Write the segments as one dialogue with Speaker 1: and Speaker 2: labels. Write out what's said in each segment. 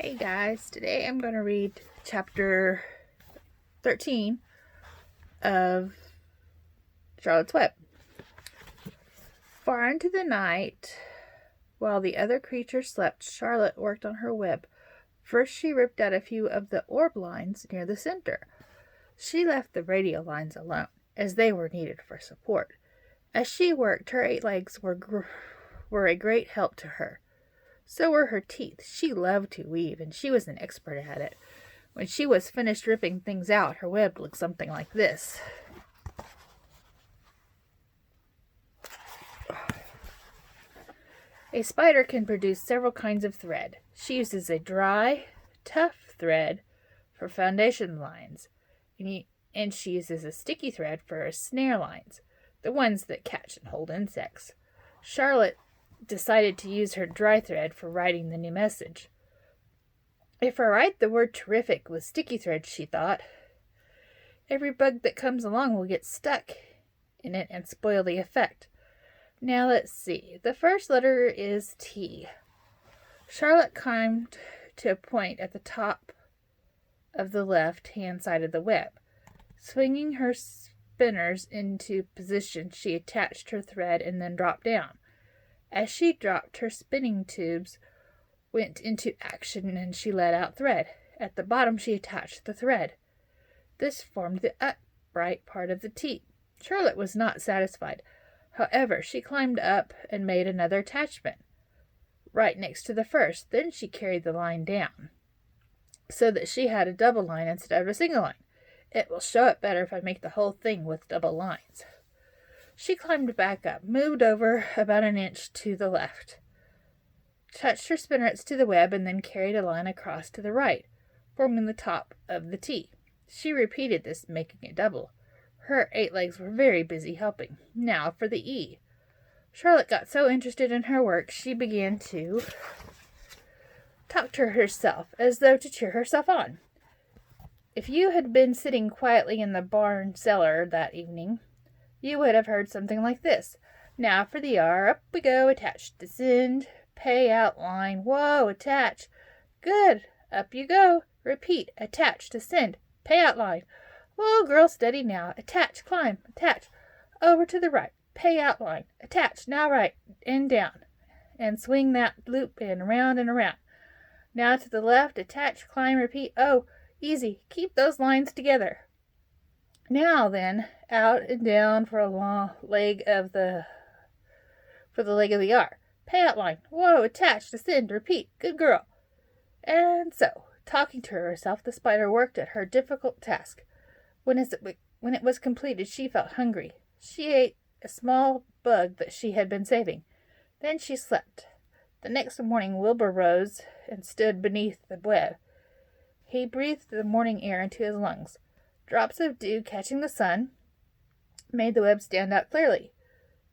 Speaker 1: Hey guys, today I'm going to read chapter 13 of Charlotte's Web. Far into the night, while the other creatures slept, Charlotte worked on her web. First, she ripped out a few of the orb lines near the center. She left the radio lines alone, as they were needed for support. As she worked, her 8 legs were a great help to her. So were her teeth. She loved to weave, and she was an expert at it. When she was finished ripping things out, her web looked something like this. A spider can produce several kinds of thread. She uses a dry, tough thread for foundation lines, and she uses a sticky thread for her snare lines, the ones that catch and hold insects. Charlotte decided to use her dry thread for writing the new message. If I write the word terrific with sticky thread, she thought, every bug that comes along will get stuck in it and spoil the effect. Now let's see. The first letter is T. Charlotte climbed to a point at the top of the left-hand side of the web. Swinging her spinners into position, she attached her thread and then dropped down. As she dropped, her spinning tubes went into action and she let out thread. At the bottom, she attached the thread. This formed the upright part of the T. Charlotte was not satisfied. However, she climbed up and made another attachment right next to the first. Then she carried the line down so that she had a double line instead of a single line. It will show up better if I make the whole thing with double lines. She climbed back up, moved over about an inch to the left, touched her spinnerets to the web, and then carried a line across to the right, forming the top of the T. She repeated this, making it double. Her 8 legs were very busy helping. Now for the E. Charlotte got so interested in her work, she began to talk to herself, as though to cheer herself on. If you had been sitting quietly in the barn cellar that evening, you would have heard something like this. Now for the R. Up we go. Attach, descend, pay out line. Whoa, attach. Good. Up you go. Repeat. Attach, descend, pay out line. Whoa, girl, steady now. Attach, climb, attach. Over to the right. Pay out line. Attach, now right and down. And swing that loop in around and around. Now to the left. Attach, climb, repeat. Oh, easy. Keep those lines together. Now then, out and down for a long leg of the leg of the R. Pay out line. Whoa, attach, descend, repeat. Good girl. And so, talking to herself, the spider worked at her difficult task. When it was completed, she felt hungry. She ate a small bug that she had been saving. Then she slept. The next morning, Wilbur rose and stood beneath the web. He breathed the morning air into his lungs. Drops of dew catching the sun made the web stand out clearly.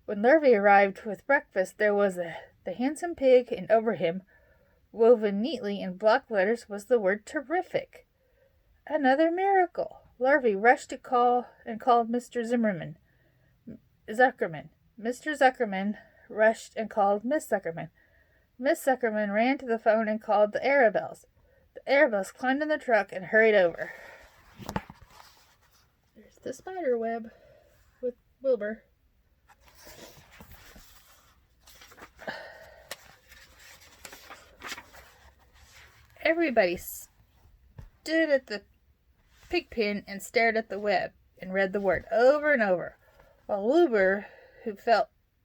Speaker 1: When Lurvy arrived with breakfast, there was the handsome pig, and over him, woven neatly in block letters, was the word terrific. Another miracle. Lurvy rushed to called Mr. Zuckerman. Mr. Zuckerman rushed and called Miss Zuckerman. Miss Zuckerman ran to the phone and called the Arabelles. The Arabelles climbed in the truck and hurried over. There's the spider web with Wilbur. Everybody stood at the pig pen and stared at the web and read the word over and over, while Wilbur, who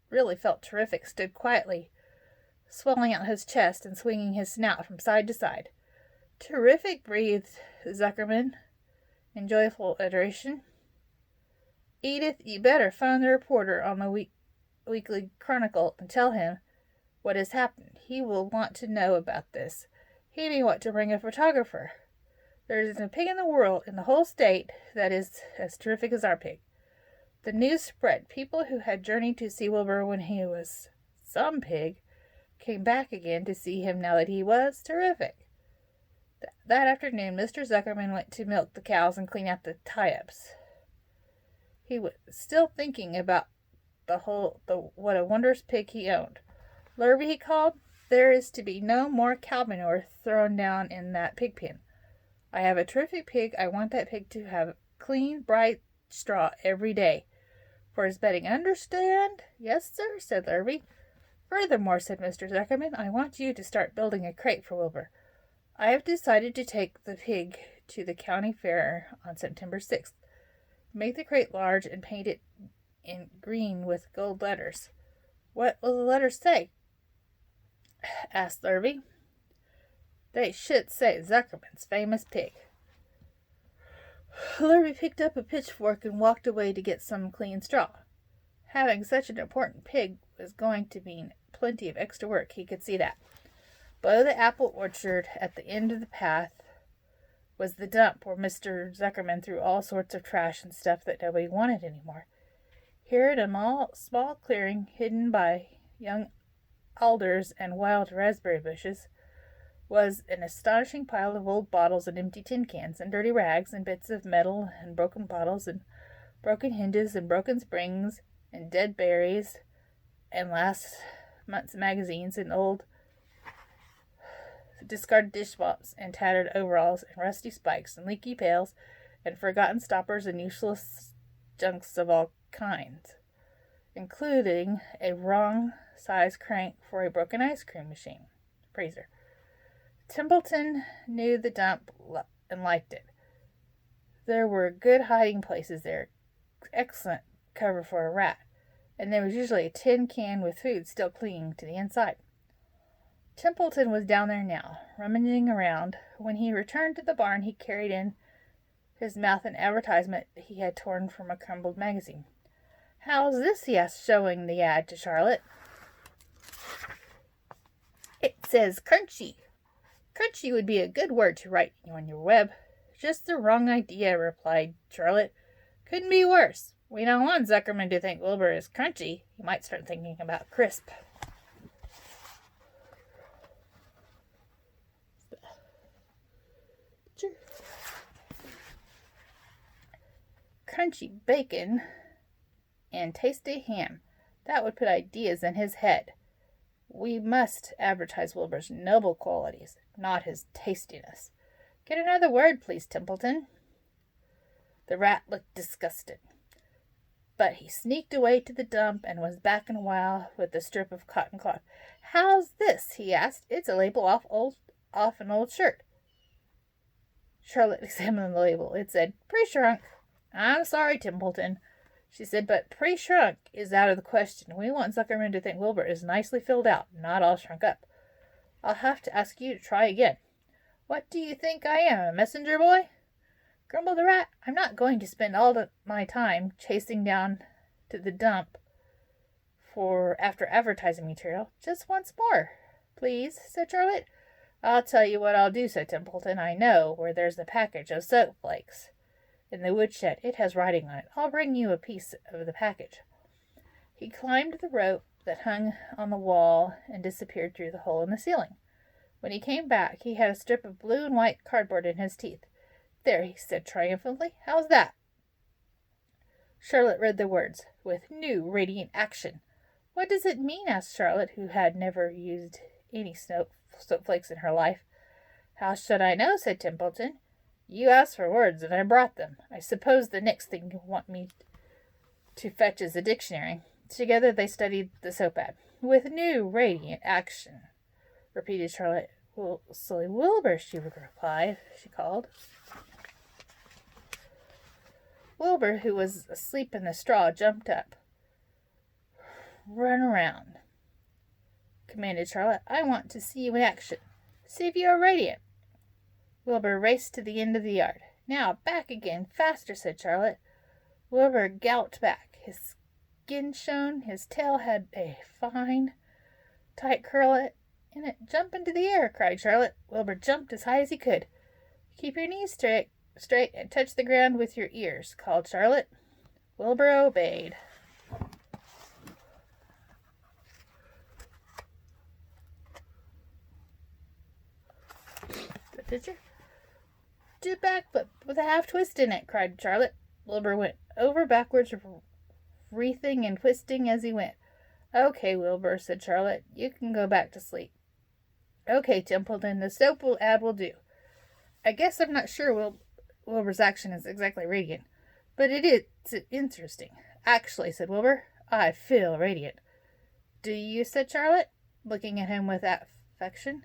Speaker 1: really felt terrific, stood quietly, swelling out his chest and swinging his snout from side to side. Terrific, breathed Zuckerman in joyful iteration. Edith, you better phone the reporter on the Weekly Chronicle and tell him what has happened. He will want to know about this. He may want to bring a photographer. There isn't a pig in the world, in the whole state, that is as terrific as our pig. The news spread. People who had journeyed to see Wilbur when he was some pig came back again to see him now that he was terrific. That afternoon, Mr. Zuckerman went to milk the cows and clean out the tie-ups. He was still thinking about what a wondrous pig he owned. Lurvy, he called. There is to be no more cow manure thrown down in that pig pen. I have a terrific pig. I want that pig to have clean, bright straw every day. For his bedding, understand? Yes, sir, said Lurvy. Furthermore, said Mr. Zuckerman, I want you to start building a crate for Wilbur. I have decided to take the pig to the county fair on September 6th. Make the crate large and paint it in green with gold letters. What will the letters say? Asked Lurvy. They should say Zuckerman's famous pig. Lurvy picked up a pitchfork and walked away to get some clean straw. Having such an important pig was going to mean plenty of extra work, he could see that. Below the apple orchard, at the end of the path, was the dump where Mr. Zuckerman threw all sorts of trash and stuff that nobody wanted anymore. Here in a small clearing hidden by young alders and wild raspberry bushes was an astonishing pile of old bottles and empty tin cans and dirty rags and bits of metal and broken bottles and broken hinges and broken springs and dead berries and last month's magazines and old discarded dishcloths and tattered overalls and rusty spikes and leaky pails and forgotten stoppers and useless junks of all kinds, including a wrong-size crank for a broken ice cream machine. Freezer. Templeton knew the dump and liked it. There were good hiding places there, excellent cover for a rat, and there was usually a tin can with food still clinging to the inside. Templeton was down there now, rummaging around. When he returned to the barn, he carried in his mouth an advertisement he had torn from a crumpled magazine. How's this? He asked, showing the ad to Charlotte. It says crunchy. Crunchy would be a good word to write on your web. Just the wrong idea, replied Charlotte. Couldn't be worse. We don't want Zuckerman to think Wilbur is crunchy. He might start thinking about crisp. Crunchy bacon and tasty ham. That would put ideas in his head. We must advertise Wilbur's noble qualities, not his tastiness. Get another word, please, Templeton. The rat looked disgusted, but he sneaked away to the dump and was back in a while with a strip of cotton cloth. How's this? He asked. It's a label off an old shirt. Charlotte examined the label. It said, pre-shrunk. I'm sorry, Templeton, she said, but pre-shrunk is out of the question. We want Zuckerman to think Wilbur is nicely filled out, not all shrunk up. I'll have to ask you to try again. What do you think I am, a messenger boy? Grumbled the rat. I'm not going to spend all my time chasing down to the dump after advertising material. Just once more, please, said Charlotte. I'll tell you what I'll do, said Templeton. I know where there's a package of soap flakes. In the woodshed. It has writing on it. I'll bring you a piece of the package. He climbed the rope that hung on the wall and disappeared through the hole in the ceiling. When he came back, he had a strip of blue and white cardboard in his teeth. There, he said triumphantly. How's that? Charlotte read the words, with new radiant action. What does it mean? Asked Charlotte, who had never used any soap flakes in her life. How should I know? Said Templeton. You asked for words, and I brought them. I suppose the next thing you want me to fetch is a dictionary. Together they studied the soap ad. With new radiant action, repeated Charlotte. Well, silly Wilbur, she replied. She called. Wilbur, who was asleep in the straw, jumped up. Run around, commanded Charlotte. I want to see you in action. See if you are radiant. Wilbur raced to the end of the yard. Now, back again, faster, said Charlotte. Wilbur galloped back. His skin shone. His tail had a fine, tight curl in it. Jump into the air, cried Charlotte. Wilbur jumped as high as he could. Keep your knees straight and touch the ground with your ears, called Charlotte. Wilbur obeyed. The picture? Do a backflip with a half twist in it, cried Charlotte. Wilbur went over backwards, wreathing and twisting as he went. Okay, Wilbur, said Charlotte. You can go back to sleep. Okay, Templeton, the soap ad will do. I guess I'm not sure Wilbur's action is exactly radiant, but it is interesting. Actually, said Wilbur, I feel radiant. Do you? Said Charlotte, looking at him with affection.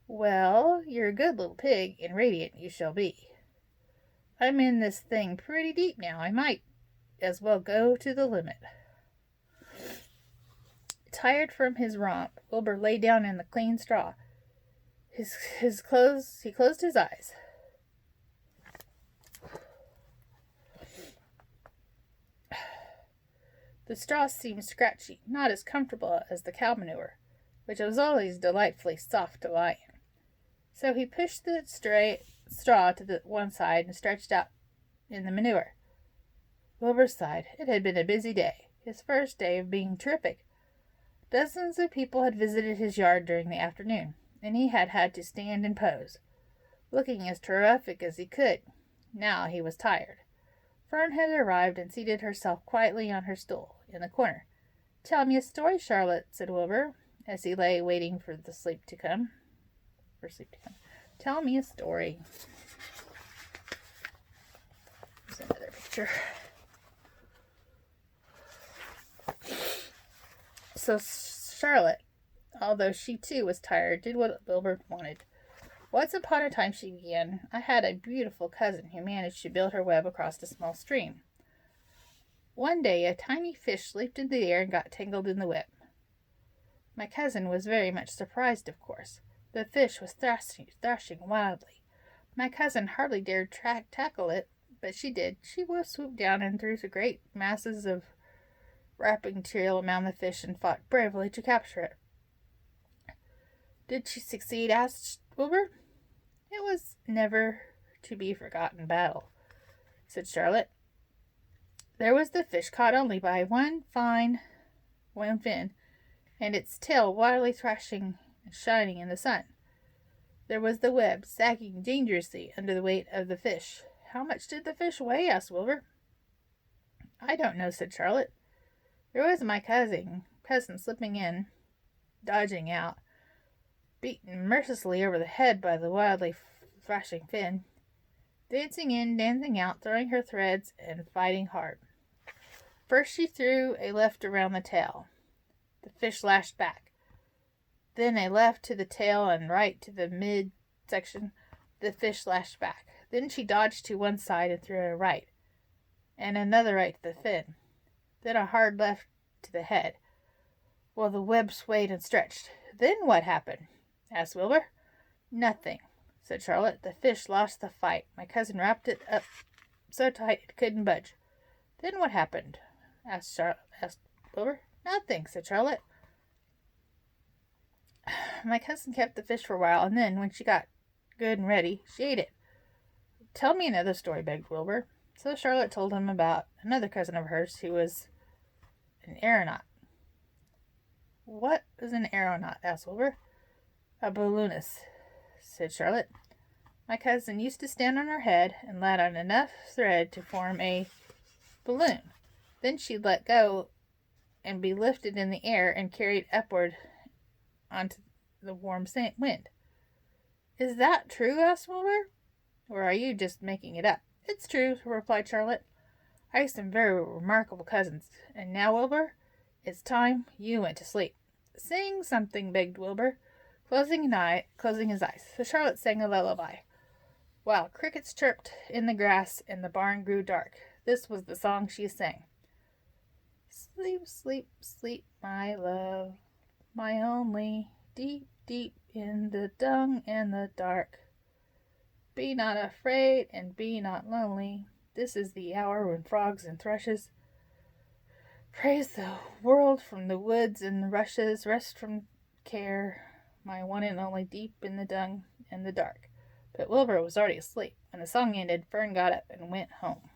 Speaker 1: Well, you're a good little pig, and radiant you shall be. I'm in this thing pretty deep now. I might as well go to the limit. Tired from his romp, Wilbur lay down in the clean straw. He closed his eyes. The straw seemed scratchy, not as comfortable as the cow manure, which was always delightfully soft to lie in. So he pushed the straw to the one side and stretched out in the manure. Wilbur sighed. It had been a busy day, his first day of being terrific. Dozens of people had visited his yard during the afternoon, and he had had to stand and pose, looking as terrific as he could. Now he was tired. Fern had arrived and seated herself quietly on her stool in the corner. Tell me a story, Charlotte, said Wilbur, as he lay waiting for sleep to come. Tell me a story. Here's another picture. So Charlotte, although she too was tired, did what Wilbur wanted. Once upon a time, she began, I had a beautiful cousin who managed to build her web across a small stream. One day, a tiny fish leaped into the air and got tangled in the web. My cousin was very much surprised, of course. The fish was thrashing wildly. My cousin hardly dared tackle it, but she did. She swooped down and threw the great masses of wrapping material around the fish and fought bravely to capture it. Did she succeed? Asked Wilbur. It was never to be forgotten battle, said Charlotte. There was the fish caught only by one fin, and its tail wildly thrashing and shining in the sun. There was the web sagging dangerously under the weight of the fish. How much did the fish weigh? Asked Wilbur. I don't know, said Charlotte. There was my cousin slipping in, dodging out, beaten mercilessly over the head by the wildly thrashing fin, dancing in, dancing out, throwing her threads, and fighting hard. First she threw a left around the tail. The fish lashed back. Then a left to the tail and right to the mid-section. The fish lashed back. Then she dodged to one side and threw a right, and another right to the fin. Then a hard left to the head. Well, the web swayed and stretched. Then what happened? Asked Wilbur. Nothing, said Charlotte. The fish lost the fight. My cousin wrapped it up so tight it couldn't budge. Then what happened? Asked Wilbur. Nothing, said Charlotte. My cousin kept the fish for a while, and then, when she got good and ready, she ate it. Tell me another story, begged Wilbur. So Charlotte told him about another cousin of hers who was an aeronaut. What is an aeronaut? Asked Wilbur. A balloonist, said Charlotte. My cousin used to stand on her head and let on enough thread to form a balloon. Then she'd let go and be lifted in the air and carried upward onto the warm wind. Is that true? Asked Wilbur. Or are you just making it up? It's true, replied Charlotte. I have some very remarkable cousins. And now, Wilbur, it's time you went to sleep. Sing something, begged Wilbur, closing his eyes. So Charlotte sang a lullaby, while crickets chirped in the grass and the barn grew dark. This was the song she sang. Sleep, sleep, sleep, my love, my only, deep, deep in the dung and the dark. Be not afraid and be not lonely. This is the hour when frogs and thrushes praise the world from the woods and the rushes. Rest from care, my one and only, deep in the dung and the dark. But Wilbur was already asleep. When the song ended, Fern got up and went home.